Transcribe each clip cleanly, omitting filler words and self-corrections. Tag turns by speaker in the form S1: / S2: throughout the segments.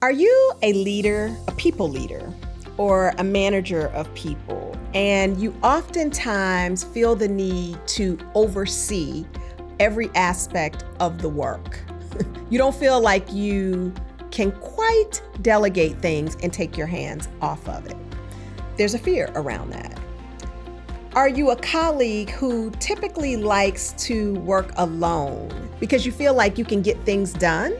S1: Are you a leader, a people leader, or a manager of people, and you oftentimes feel the need to oversee every aspect of the work? You don't feel like you can quite delegate things and take your hands off of it. There's a fear around that. Are you a colleague who typically likes to work alone because you feel like you can get things done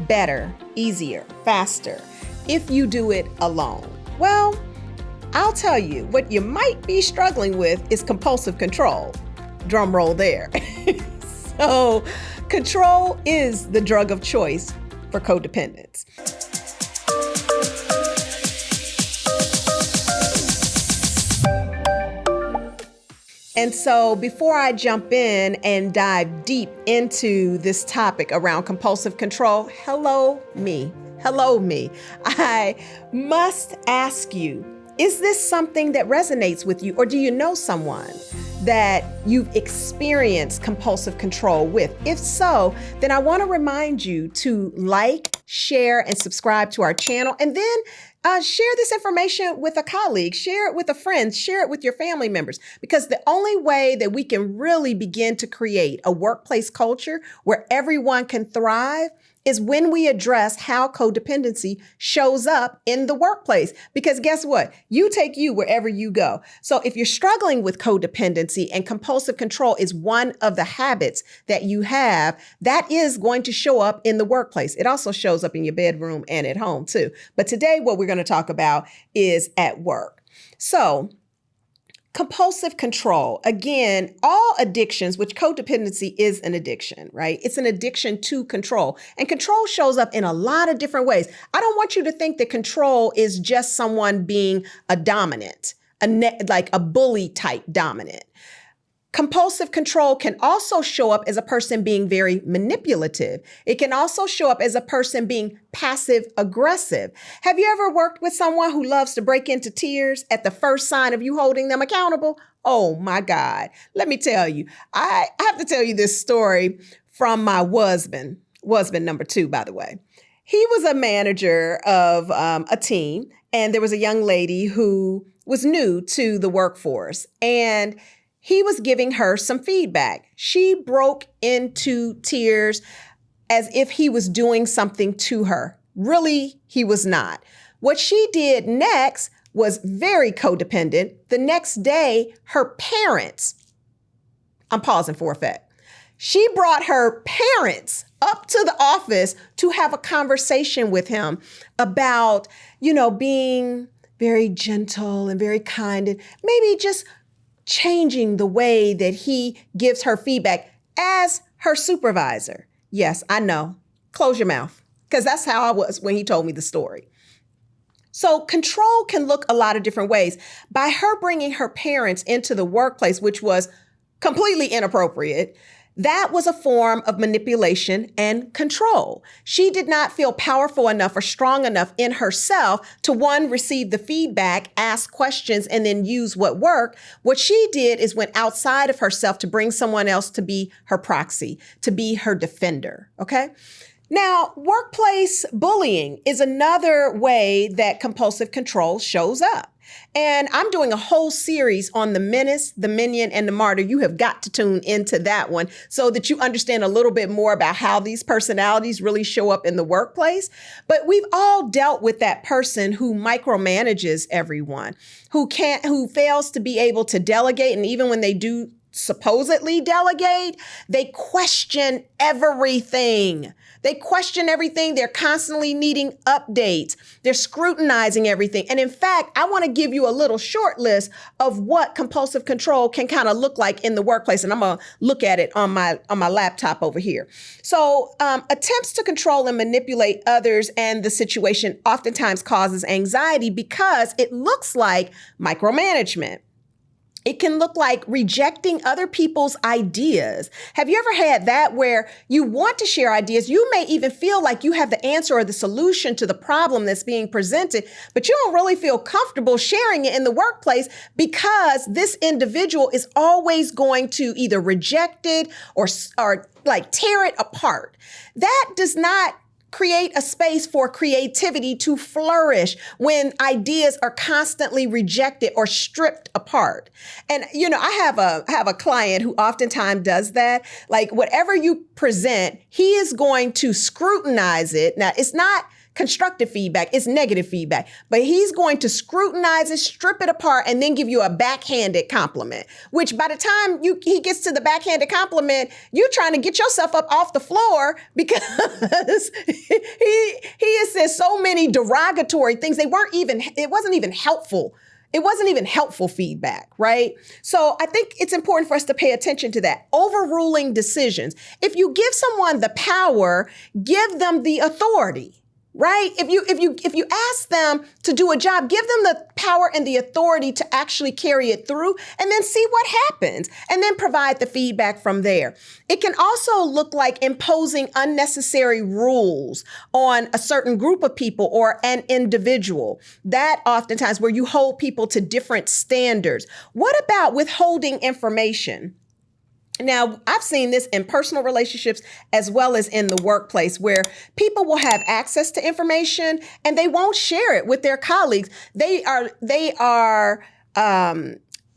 S1: better, easier, faster if you do it alone? Well, I'll tell you, what you might be struggling with is compulsive control. Drum roll there. So, control is the drug of choice for codependents. And so before I jump in and dive deep into this topic around compulsive control, hello me. I must ask you, is this something that resonates with you, or do you know someone that you've experienced compulsive control with? If so, then I want to remind you to like, share, and subscribe to our channel, and then share this information with a colleague, share it with a friend, share it with your family members, because the only way that we can really begin to create a workplace culture where everyone can thrive is when we address how codependency shows up in the workplace. Because guess what? You take you wherever you go. So if you're struggling with codependency and compulsive control is one of the habits that you have, that is going to show up in the workplace. It also shows up in your bedroom and at home too. But today what we're going to talk about is at work. So compulsive control, again, all addictions, which codependency is an addiction, right? It's an addiction to control. And control shows up in a lot of different ways. I don't want you to think that control is just someone being a dominant, like a bully type dominant. Compulsive control can also show up as a person being very manipulative. It can also show up as a person being passive aggressive. Have you ever worked with someone who loves to break into tears at the first sign of you holding them accountable? Oh my God. Let me tell you, I have to tell you this story from my husband number 2, by the way. He was a manager of a team, and there was a young lady who was new to the workforce, and he was giving her some feedback. She broke into tears as if he was doing something to her. Really, he was not. What she did next was very codependent. The next day, her parents, I'm pausing for effect. She brought her parents up to the office to have a conversation with him about, being very gentle and very kind, and maybe just changing the way that he gives her feedback as her supervisor. Yes, I know. Close your mouth, because that's how I was when he told me the story. So control can look a lot of different ways. By her bringing her parents into the workplace, which was completely inappropriate, that was a form of manipulation and control. She did not feel powerful enough or strong enough in herself to, one, receive the feedback, ask questions, and then use what worked. What she did is went outside of herself to bring someone else to be her proxy, to be her defender, okay? Now, workplace bullying is another way that compulsive control shows up. And I'm doing a whole series on the menace, the minion, and the martyr. You have got to tune into that one so that you understand a little bit more about how these personalities really show up in the workplace. But we've all dealt with that person who micromanages everyone, who fails to be able to delegate. And even when they do supposedly delegate, they question everything. They're constantly needing updates. They're scrutinizing everything. And in fact, I want to give you a little short list of what compulsive control can kind of look like in the workplace. And I'm going to look at it on my laptop over here. So attempts to control and manipulate others and the situation oftentimes causes anxiety because it looks like micromanagement. It can look like rejecting other people's ideas. Have you ever had that where you want to share ideas? You may even feel like you have the answer or the solution to the problem that's being presented, but you don't really feel comfortable sharing it in the workplace because this individual is always going to either reject it or like tear it apart. That does not create a space for creativity to flourish when ideas are constantly rejected or stripped apart. And, I have a client who oftentimes does that. Like whatever you present, he is going to scrutinize it. Now, it's not constructive feedback, it's negative feedback, but he's going to scrutinize it, strip it apart, and then give you a backhanded compliment, which by the time he gets to the backhanded compliment, you're trying to get yourself up off the floor because he has said so many derogatory things. It wasn't even helpful. It wasn't even helpful feedback, right? So I think it's important for us to pay attention to that. Overruling decisions. If you give someone the power, give them the authority. Right? If you ask them to do a job, give them the power and the authority to actually carry it through and then see what happens and then provide the feedback from there. It can also look like imposing unnecessary rules on a certain group of people or an individual. That oftentimes where you hold people to different standards. What about withholding information? Now, I've seen this in personal relationships as well as in the workplace where people will have access to information and they won't share it with their colleagues. They are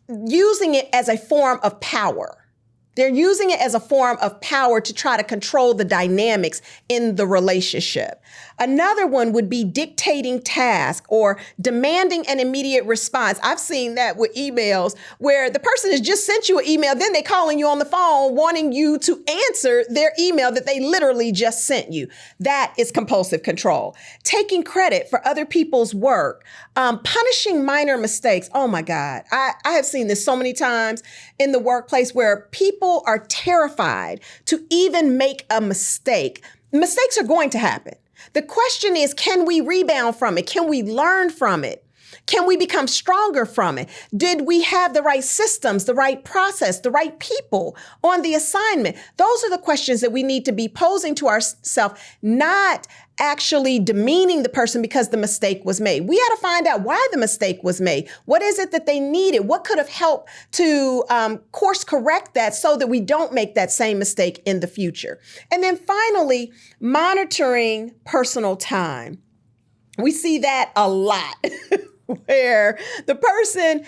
S1: using it as a form of power. They're using it as a form of power to try to control the dynamics in the relationship. Another one would be dictating tasks or demanding an immediate response. I've seen that with emails where the person has just sent you an email, then they're calling you on the phone wanting you to answer their email that they literally just sent you. That is compulsive control. Taking credit for other people's work, punishing minor mistakes. Oh my God. I have seen this so many times in the workplace where people are terrified to even make a mistake. Mistakes are going to happen. The question is, can we rebound from it? Can we learn from it? Can we become stronger from it? Did we have the right systems, the right process, the right people on the assignment? Those are the questions that we need to be posing to ourselves, not actually demeaning the person because the mistake was made. We got to find out why the mistake was made. What is it that they needed? What could have helped to course correct that so that we don't make that same mistake in the future? And then finally, monitoring personal time. We see that a lot where the person,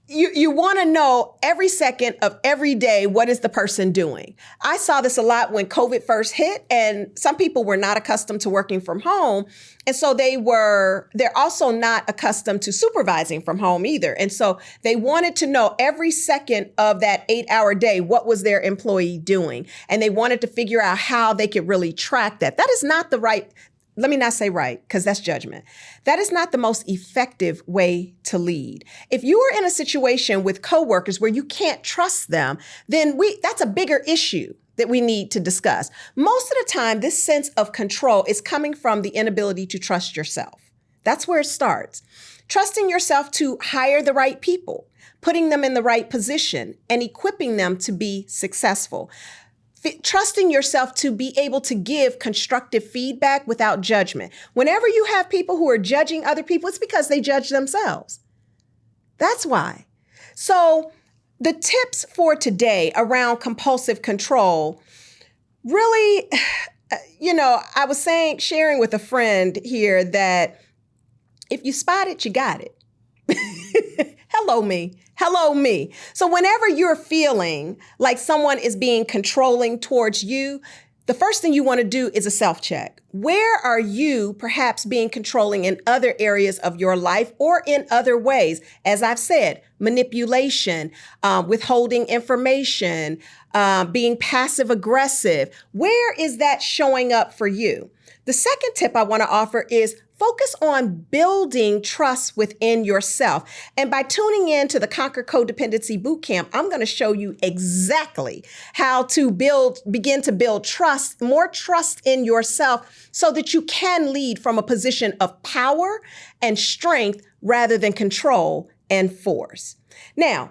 S1: you want to know every second of every day, what is the person doing? I saw this a lot when COVID first hit, and some people were not accustomed to working from home. And so they're also not accustomed to supervising from home either. And so they wanted to know every second of that 8-hour day, what was their employee doing? And they wanted to figure out how they could really track that. That is not the right. Let me not say right, because that's judgment. That is not the most effective way to lead. If you are in a situation with coworkers where you can't trust them, then that's a bigger issue that we need to discuss. Most of the time, this sense of control is coming from the inability to trust yourself. That's where it starts. Trusting yourself to hire the right people, putting them in the right position, and equipping them to be successful. Trusting yourself to be able to give constructive feedback without judgment. Whenever you have people who are judging other people, it's because they judge themselves. That's why. So the tips for today around compulsive control, really, I was sharing with a friend here that if you spot it, you got it. Hello, me. Hello, me. So whenever you're feeling like someone is being controlling towards you, the first thing you want to do is a self-check. Where are you perhaps being controlling in other areas of your life or in other ways? As I've said, manipulation, withholding information, being passive aggressive. Where is that showing up for you? The second tip I want to offer is focus on building trust within yourself. And by tuning in to the Conquer Codependency Bootcamp, I'm going to show you exactly how to begin to build trust, more trust in yourself so that you can lead from a position of power and strength rather than control and force. Now,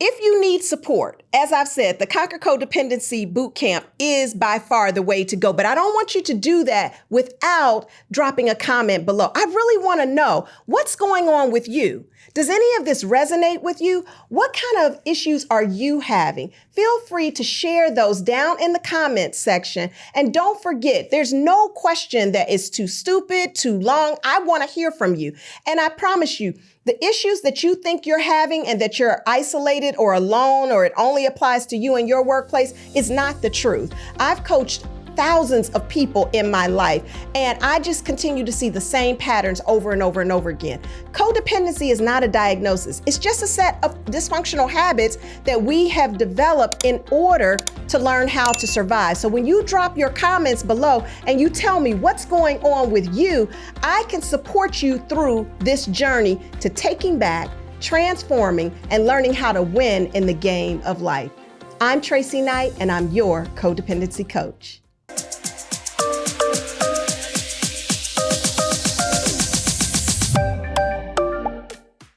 S1: If you need support, as I've said, the Conquer Codependency Bootcamp is by far the way to go, but I don't want you to do that without dropping a comment below. I really want to know what's going on with you. Does any of this resonate with you? What kind of issues are you having? Feel free to share those down in the comments section. And don't forget, there's no question that is too stupid, too long. I want to hear from you. And I promise you, the issues that you think you're having and that you're isolated or alone or it only applies to you and your workplace is not the truth. I've coached thousands of people in my life, and I just continue to see the same patterns over and over and over again. Codependency is not a diagnosis. It's just a set of dysfunctional habits that we have developed in order to learn how to survive. So when you drop your comments below and you tell me what's going on with you, I can support you through this journey to taking back, transforming, and learning how to win in the game of life. I'm Tracey Knight, and I'm your codependency coach.